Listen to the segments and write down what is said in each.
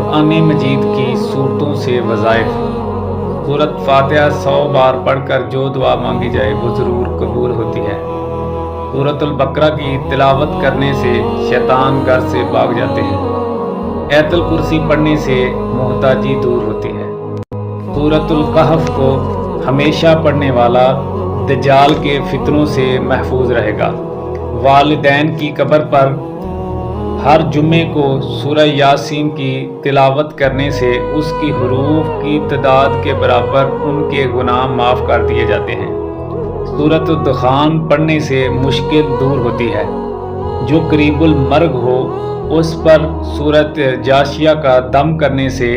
قرآن مجید کی صورتوں سے وظائف۔ سورۃ فاتحہ 100 بار پڑھ کر جو دعا مانگی جائے وہ ضرور قبول ہوتی ہے۔ سورۃ البقرہ کی تلاوت کرنے سے شیطان گھر سے بھاگ جاتے ہیں۔ آیت الکرسی پڑھنے سے محتاجی دور ہوتی ہے۔ سورۃ الکہف کو ہمیشہ پڑھنے والا دجال کے فتنوں سے محفوظ رہے گا۔ والدین کی قبر پر ہر جمعے کو سورہ یاسین کی تلاوت کرنے سے اس کی حروف کی تعداد کے برابر ان کے گناہ معاف کر دیے جاتے ہیں۔ سورۃ الدخان پڑھنے سے مشکل دور ہوتی ہے۔ جو قریب المرگ ہو اس پر سورۃ جاشیہ کا دم کرنے سے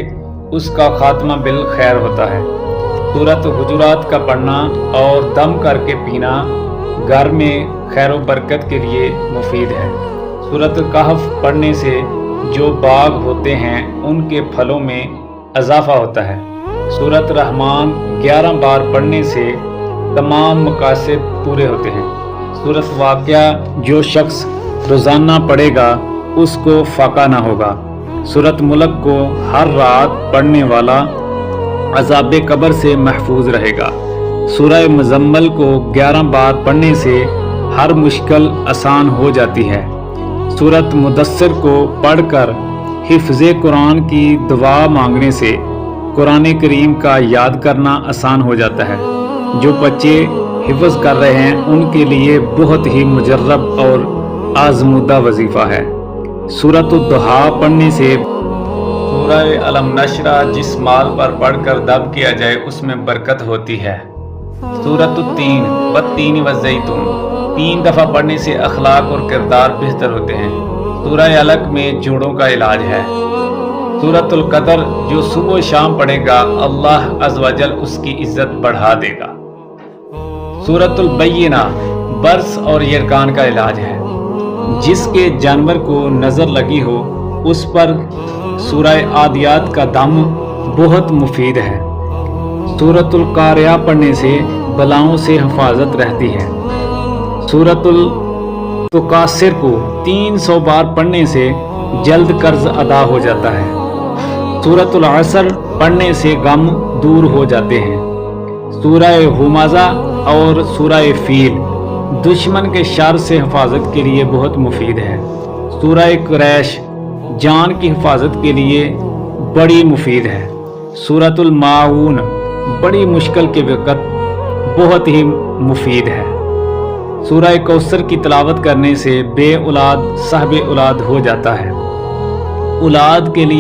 اس کا خاتمہ بالخیر ہوتا ہے۔ سورۃ حجرات کا پڑھنا اور دم کر کے پینا گھر میں خیر و برکت کے لیے مفید ہے۔ سورۃ الکہف پڑھنے سے جو باغ ہوتے ہیں ان کے پھلوں میں اضافہ ہوتا ہے۔ سورۃ رحمان 11 بار پڑھنے سے تمام مقاصد پورے ہوتے ہیں۔ سورۃ واقعہ جو شخص روزانہ پڑھے گا اس کو فاقہ نہ ہوگا۔ سورۃ ملک کو ہر رات پڑھنے والا عذاب قبر سے محفوظ رہے گا۔ سورہ مزمل کو 11 بار پڑھنے سے ہر مشکل آسان ہو جاتی ہے۔ سورۃ مدثر کو پڑھ کر حفظ قرآن کی دعا مانگنے سے قرآن کریم کا یاد کرنا آسان ہو جاتا ہے۔ جو بچے حفظ کر رہے ہیں ان کے لیے بہت ہی مجرب اور آزمودہ وظیفہ ہے۔ سورۃ الضحیٰ پڑھنے سے سورہ علم نشرہ جس مال پر پڑھ کر دب کیا جائے اس میں برکت ہوتی ہے۔ سورۃ التین والتین والزیتون 3 دفعہ پڑھنے سے اخلاق اور کردار بہتر ہوتے ہیں۔ سورہ علق میں جوڑوں کا علاج ہے۔ سورۃ القدر جو صبح و شام پڑھے گا اللہ عز و جل اس کی عزت بڑھا دے گا۔ سورۃ البینہ برس اور یرکان کا علاج ہے۔ جس کے جانور کو نظر لگی ہو اس پر سورہ عادیات کا دم بہت مفید ہے۔ سورۃ القاریہ پڑھنے سے بلاؤں سے حفاظت رہتی ہے۔ سورۃ التکاثر کو 300 بار پڑھنے سے جلد قرض ادا ہو جاتا ہے۔ سورۃ العصر پڑھنے سے غم دور ہو جاتے ہیں۔ سورہ ہمزہ اور سورہ فیل دشمن کے شر سے حفاظت کے لیے بہت مفید ہے۔ سورہ قریش جان کی حفاظت کے لیے بڑی مفید ہے۔ سورۃ الماعون بڑی مشکل کے وقت بہت ہی مفید ہے۔ سورہ کوثر کی تلاوت کرنے سے بے اولاد صاحب اولاد ہو جاتا ہے۔ اولاد کے لیے